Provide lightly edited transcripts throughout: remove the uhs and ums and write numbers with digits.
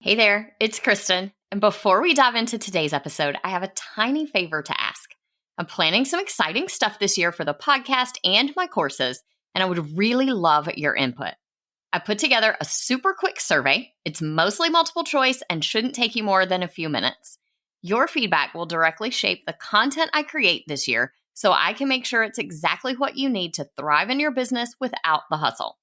Hey there, it's Kristen. And before we dive into today's episode, I have a tiny favor to ask. I'm planning some exciting stuff this year for the podcast and my courses, and I would really love your input. I put together a super quick survey. It's mostly multiple choice and shouldn't take you more than a few minutes. Your feedback will directly shape the content I create this year, so I can make sure it's exactly what you need to thrive in your business without the hustle.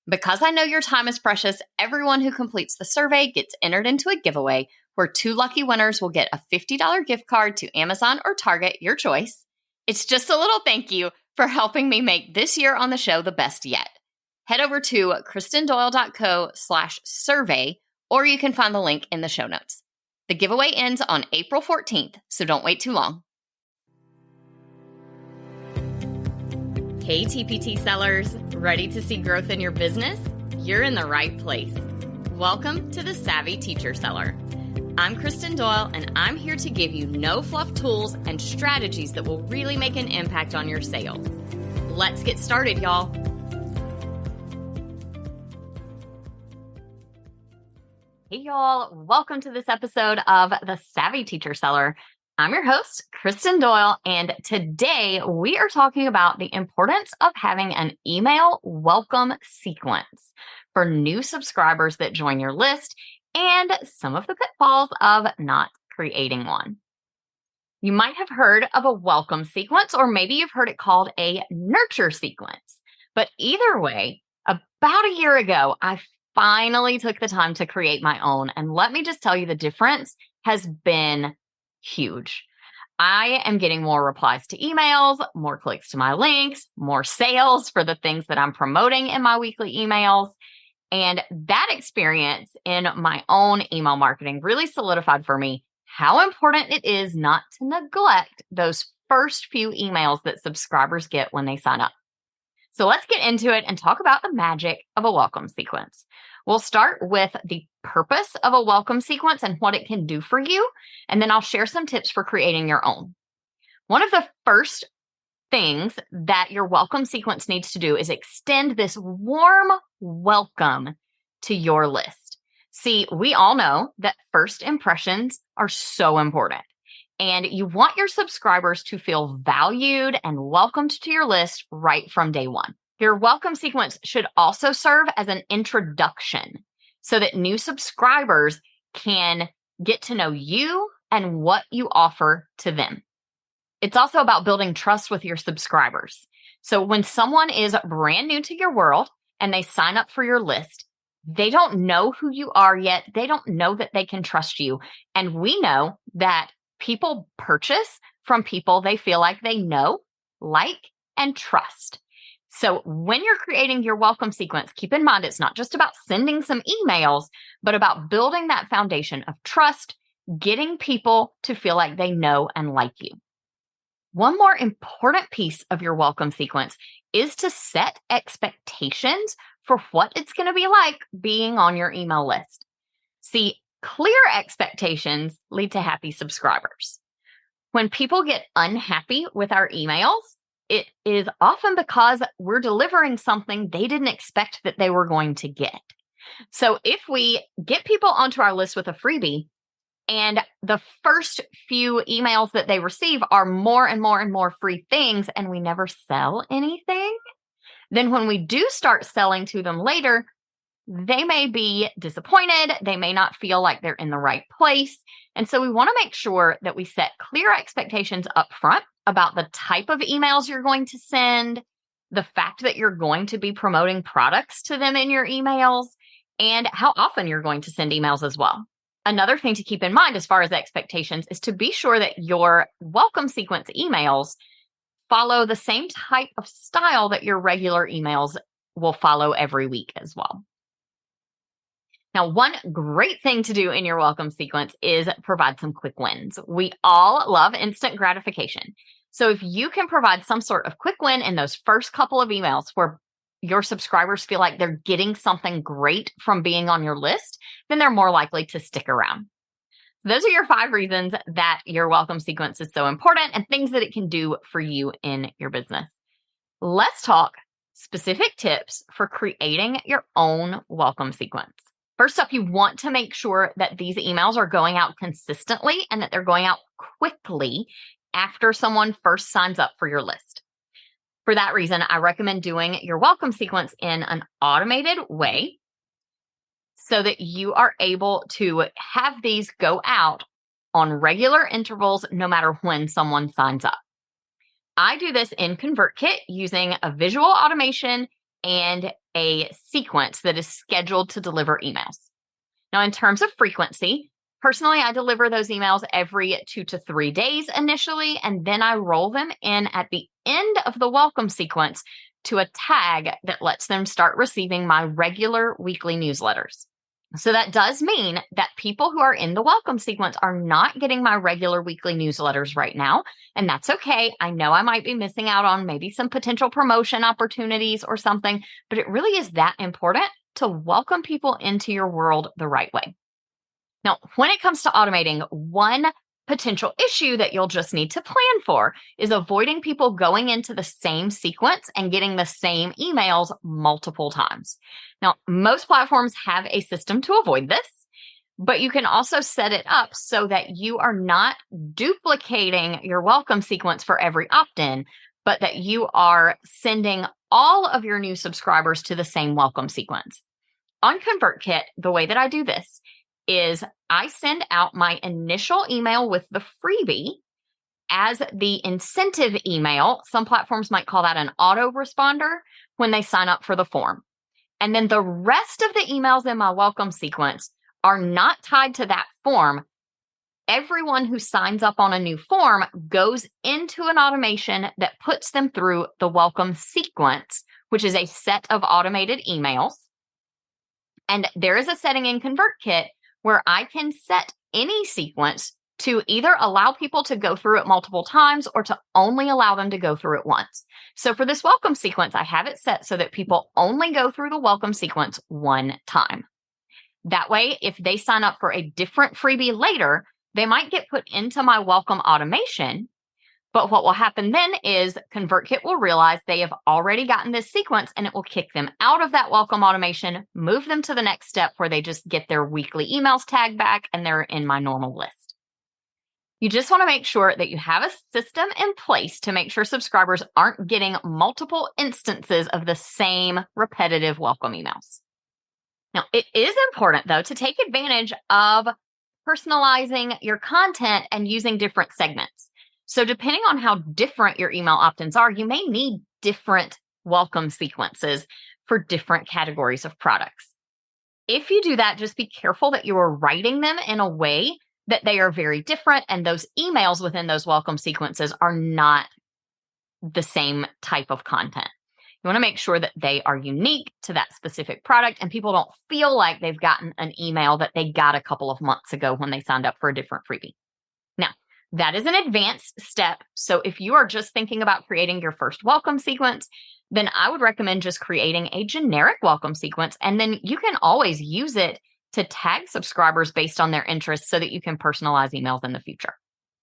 Because I know your time is precious, everyone who completes the survey gets entered into a giveaway where 2 lucky winners will get a $50 gift card to Amazon or Target, your choice. It's just a little thank you for helping me make this year on the show the best yet. Head over to kristendoyle.co/survey, or you can find the link in the show notes. The giveaway ends on April 14th, so don't wait too long. Hey TPT sellers, ready to see growth in your business? You're in the right place. Welcome to the Savvy Teacher Seller. I'm Kristen Doyle, and I'm here to give you no fluff tools and strategies that will really make an impact on your sales. Let's get started, y'all. Hey y'all, welcome to this episode of the Savvy Teacher Seller. I'm your host, Kristen Doyle, and today we are talking about the importance of having an email welcome sequence for new subscribers that join your list and some of the pitfalls of not creating one. You might have heard of a welcome sequence, or maybe you've heard it called a nurture sequence. But either way, about a year ago, I finally took the time to create my own, and let me just tell you, the difference has been huge. I am getting more replies to emails, more clicks to my links, more sales for the things that I'm promoting in my weekly emails. And that experience in my own email marketing really solidified for me how important it is not to neglect those first few emails that subscribers get when they sign up. So let's get into it and talk about the magic of a welcome sequence. We'll start with the purpose of a welcome sequence and what it can do for you, and then I'll share some tips for creating your own. One of the first things that your welcome sequence needs to do is extend this warm welcome to your list. See, we all know that first impressions are so important, and you want your subscribers to feel valued and welcomed to your list right from day one. Your welcome sequence should also serve as an introduction so that new subscribers can get to know you and what you offer to them. It's also about building trust with your subscribers. So when someone is brand new to your world and they sign up for your list, they don't know who you are yet. They don't know that they can trust you. And we know that people purchase from people they feel like they know, like, and trust. So when you're creating your welcome sequence, keep in mind it's not just about sending some emails, but about building that foundation of trust, getting people to feel like they know and like you. One more important piece of your welcome sequence is to set expectations for what it's going to be like being on your email list. See, clear expectations lead to happy subscribers. When people get unhappy with our emails, it is often because we're delivering something they didn't expect that they were going to get. So if we get people onto our list with a freebie and the first few emails that they receive are more and more and more free things and we never sell anything, then when we do start selling to them later, they may be disappointed. They may not feel like they're in the right place. And so we want to make sure that we set clear expectations up front about the type of emails you're going to send, the fact that you're going to be promoting products to them in your emails, and how often you're going to send emails as well. Another thing to keep in mind as far as expectations is to be sure that your welcome sequence emails follow the same type of style that your regular emails will follow every week as well. Now, one great thing to do in your welcome sequence is provide some quick wins. We all love instant gratification. So if you can provide some sort of quick win in those first couple of emails where your subscribers feel like they're getting something great from being on your list, then they're more likely to stick around. Those are your 5 reasons that your welcome sequence is so important and things that it can do for you in your business. Let's talk specific tips for creating your own welcome sequence. First up, you want to make sure that these emails are going out consistently and that they're going out quickly after someone first signs up for your list. For that reason, I recommend doing your welcome sequence in an automated way so that you are able to have these go out on regular intervals, no matter when someone signs up. I do this in ConvertKit using a visual automation and a sequence that is scheduled to deliver emails. Now, in terms of frequency, personally, I deliver those emails every 2 to 3 days initially, and then I roll them in at the end of the welcome sequence to a tag that lets them start receiving my regular weekly newsletters. So that does mean that people who are in the welcome sequence are not getting my regular weekly newsletters right now. And that's okay. I know I might be missing out on maybe some potential promotion opportunities or something, but it really is that important to welcome people into your world the right way. Now, when it comes to automating, one potential issue that you'll just need to plan for is avoiding people going into the same sequence and getting the same emails multiple times. Now, most platforms have a system to avoid this, but you can also set it up so that you are not duplicating your welcome sequence for every opt-in, but that you are sending all of your new subscribers to the same welcome sequence. On ConvertKit, the way that I do this is I send out my initial email with the freebie as the incentive email. Some platforms might call that an autoresponder when they sign up for the form. And then the rest of the emails in my welcome sequence are not tied to that form. Everyone who signs up on a new form goes into an automation that puts them through the welcome sequence, which is a set of automated emails. And there is a setting in ConvertKit where I can set any sequence to either allow people to go through it multiple times or to only allow them to go through it once. So for this welcome sequence, I have it set so that people only go through the welcome sequence one time. That way, if they sign up for a different freebie later, they might get put into my welcome automation. But what will happen then is ConvertKit will realize they have already gotten this sequence and it will kick them out of that welcome automation, move them to the next step where they just get their weekly emails tagged back and they're in my normal list. You just want to make sure that you have a system in place to make sure subscribers aren't getting multiple instances of the same repetitive welcome emails. Now, it is important, though, to take advantage of personalizing your content and using different segments. So depending on how different your email opt-ins are, you may need different welcome sequences for different categories of products. If you do that, just be careful that you are writing them in a way that they are very different and those emails within those welcome sequences are not the same type of content. You want to make sure that they are unique to that specific product and people don't feel like they've gotten an email that they got a couple of months ago when they signed up for a different freebie. Now, that is an advanced step. So if you are just thinking about creating your first welcome sequence, then I would recommend just creating a generic welcome sequence. And then you can always use it to tag subscribers based on their interests so that you can personalize emails in the future.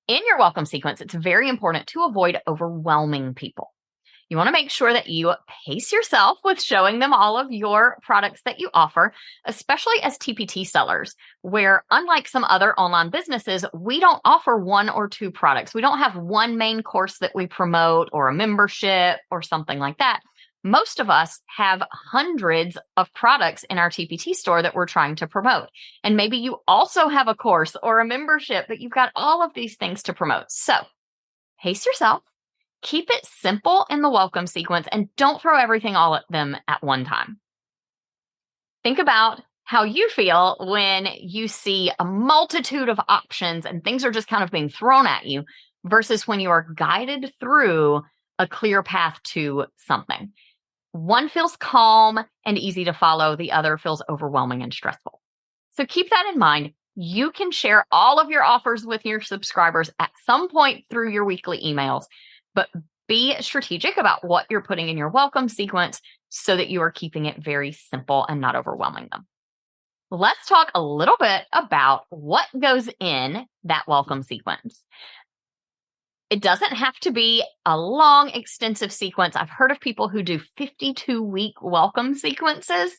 In your welcome sequence, it's very important to avoid overwhelming people. You want to make sure that you pace yourself with showing them all of your products that you offer, especially as TPT sellers, where unlike some other online businesses, we don't offer 1 or 2 products. We don't have one main course that we promote or a membership or something like that. Most of us have hundreds of products in our TPT store that we're trying to promote. And maybe you also have a course or a membership, but you've got all of these things to promote. So pace yourself. Keep it simple in the welcome sequence and don't throw everything all at them at one time. Think about how you feel when you see a multitude of options and things are just kind of being thrown at you versus when you are guided through a clear path to something. One feels calm and easy to follow. The other feels overwhelming and stressful. So keep that in mind. You can share all of your offers with your subscribers at some point through your weekly emails. But be strategic about what you're putting in your welcome sequence so that you are keeping it very simple and not overwhelming them. Let's talk a little bit about what goes in that welcome sequence. It doesn't have to be a long, extensive sequence. I've heard of people who do 52-week welcome sequences.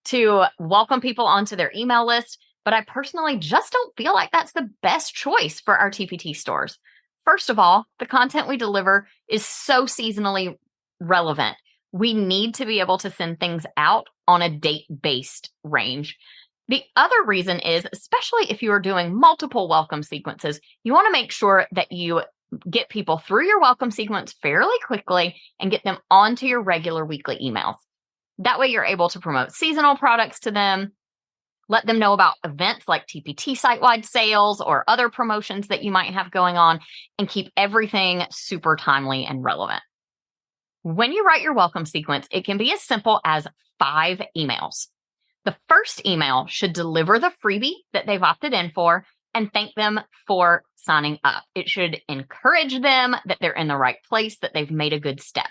to welcome people onto their email list, but I personally just don't feel like that's the best choice for our TPT stores. First of all, the content we deliver is so seasonally relevant. We need to be able to send things out on a date-based range. The other reason is, especially if you are doing multiple welcome sequences, you want to make sure that you get people through your welcome sequence fairly quickly and get them onto your regular weekly emails. That way you're able to promote seasonal products to them, let them know about events like TPT site-wide sales or other promotions that you might have going on, and keep everything super timely and relevant. When you write your welcome sequence, it can be as simple as 5 emails. The first email should deliver the freebie that they've opted in for and thank them for signing up. It should encourage them that they're in the right place, that they've made a good step.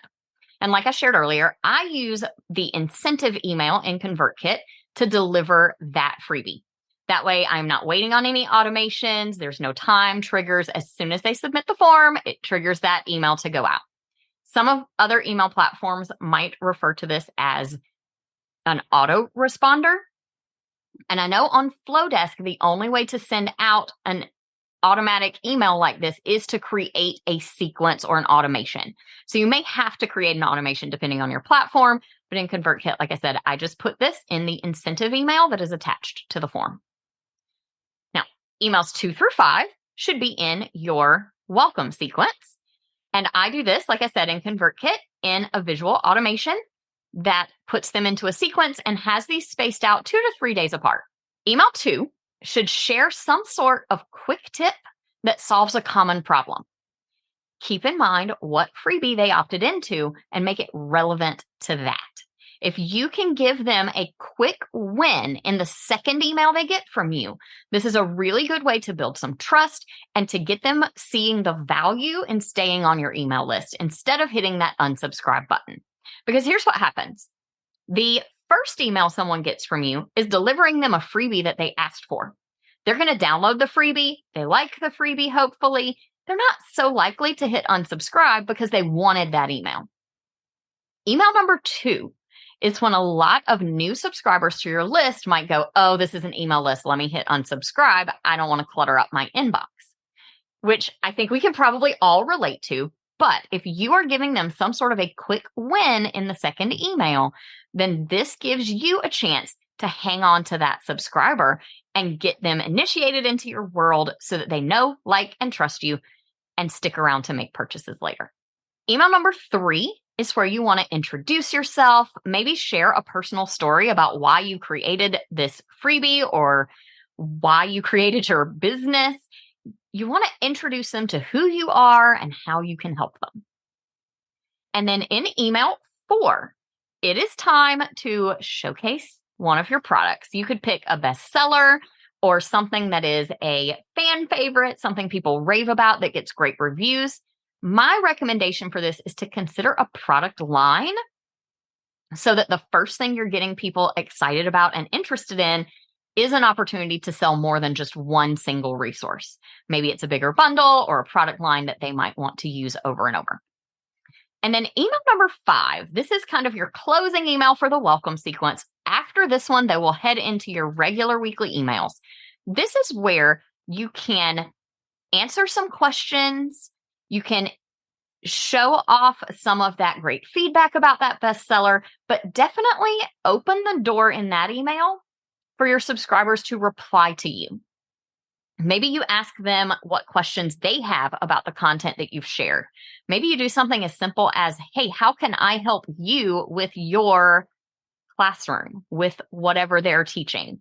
And like I shared earlier, I use the incentive email in ConvertKit to deliver that freebie. That way I'm not waiting on any automations. There's no time triggers. As soon as they submit the form, it triggers that email to go out. Some of other email platforms might refer to this as an autoresponder. And I know on Flowdesk, the only way to send out an automatic email like this is to create a sequence or an automation. So you may have to create an automation depending on your platform, but in ConvertKit, like I said, I just put this in the incentive email that is attached to the form. Now, emails 2 through 5 should be in your welcome sequence. And I do this, like I said, in ConvertKit in a visual automation that puts them into a sequence and has these spaced out 2 to 3 days apart. Email 2 should share some sort of quick tip that solves a common problem. Keep in mind what freebie they opted into and make it relevant to that. If you can give them a quick win in the second email they get from you, this is a really good way to build some trust and to get them seeing the value in staying on your email list instead of hitting that unsubscribe button. Because here's what happens. The first email someone gets from you is delivering them a freebie that they asked for. They're going to download the freebie. They like the freebie, hopefully. They're not so likely to hit unsubscribe because they wanted that email. Email number 2 is when a lot of new subscribers to your list might go, oh, this is an email list. Let me hit unsubscribe. I don't want to clutter up my inbox, which I think we can probably all relate to. But if you are giving them some sort of a quick win in the second email, then this gives you a chance to hang on to that subscriber and get them initiated into your world so that they know, like, and trust you and stick around to make purchases later. Email number 3 is where you want to introduce yourself, maybe share a personal story about why you created this freebie or why you created your business. You want to introduce them to who you are and how you can help them. And then in email 4, it is time to showcase one of your products. You could pick a bestseller or something that is a fan favorite, something people rave about that gets great reviews. My recommendation for this is to consider a product line so that the first thing you're getting people excited about and interested in is an opportunity to sell more than just one single resource. Maybe it's a bigger bundle or a product line that they might want to use over and over. And then email number 5, this is kind of your closing email for the welcome sequence. After this one, they will head into your regular weekly emails. This is where you can answer some questions. You can show off some of that great feedback about that bestseller, but definitely open the door in that email for your subscribers to reply to you. Maybe you ask them what questions they have about the content that you've shared. Maybe you do something as simple as, hey, how can I help you with your classroom, with whatever they're teaching?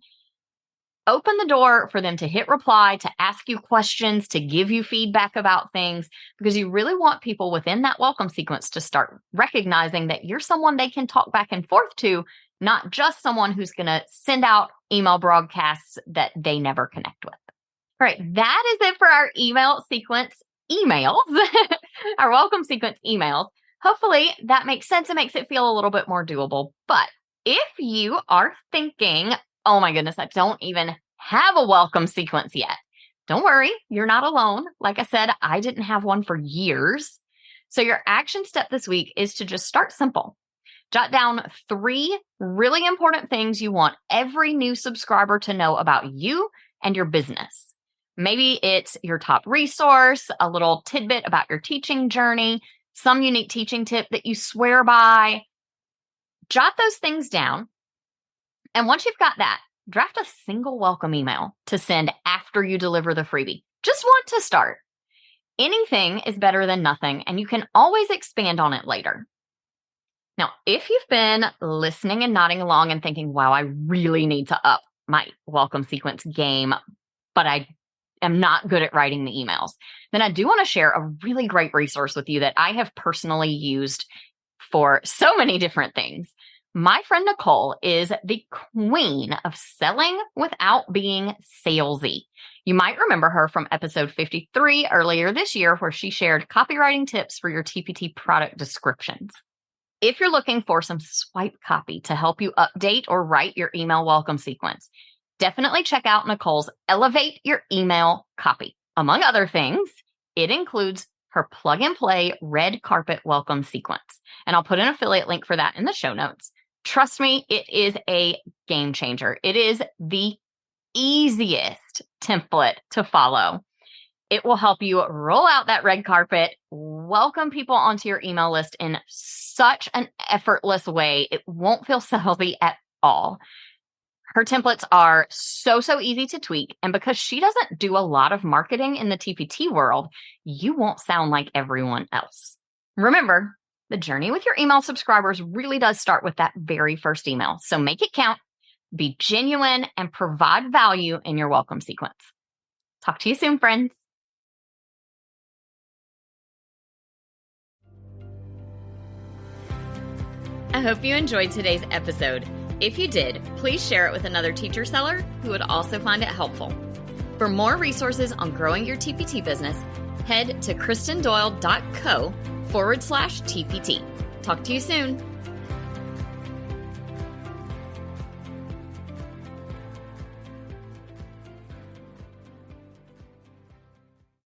Open the door for them to hit reply, to ask you questions, to give you feedback about things, because you really want people within that welcome sequence to start recognizing that you're someone they can talk back and forth to, not just someone who's going to send out email broadcasts that they never connect with. All right, that is it for our email sequence emails, our welcome sequence emails. Hopefully that makes sense and makes it feel a little bit more doable. But if you are thinking, oh my goodness, I don't even have a welcome sequence yet, don't worry, you're not alone. Like I said, I didn't have one for years. So your action step this week is to just start simple. Jot down 3 really important things you want every new subscriber to know about you and your business. Maybe it's your top resource, a little tidbit about your teaching journey, some unique teaching tip that you swear by. Jot those things down. And once you've got that, draft a single welcome email to send after you deliver the freebie. Just want to start. Anything is better than nothing, and you can always expand on it later. Now, if you've been listening and nodding along and thinking, wow, I really need to up my welcome sequence game, but I am not good at writing the emails, then I do want to share a really great resource with you that I have personally used for so many different things. My friend Nicole is the queen of selling without being salesy. You might remember her from episode 53 earlier this year, where she shared copywriting tips for your TPT product descriptions. If you're looking for some swipe copy to help you update or write your email welcome sequence, definitely check out Nicole's Elevate Your Email Copy. Among other things, it includes her plug and play red carpet welcome sequence. And I'll put an affiliate link for that in the show notes. Trust me, it is a game changer. It is the easiest template to follow. It will help you roll out that red carpet, welcome people onto your email list in such an effortless way. It won't feel salesy at all. Her templates are so easy to tweak. And because she doesn't do a lot of marketing in the TPT world, you won't sound like everyone else. Remember, the journey with your email subscribers really does start with that very first email. So make it count, be genuine, and provide value in your welcome sequence. Talk to you soon, friends. I hope you enjoyed today's episode. If you did, please share it with another teacher seller who would also find it helpful. For more resources on growing your TPT business, head to kristendoyle.co/TPT. Talk to you soon.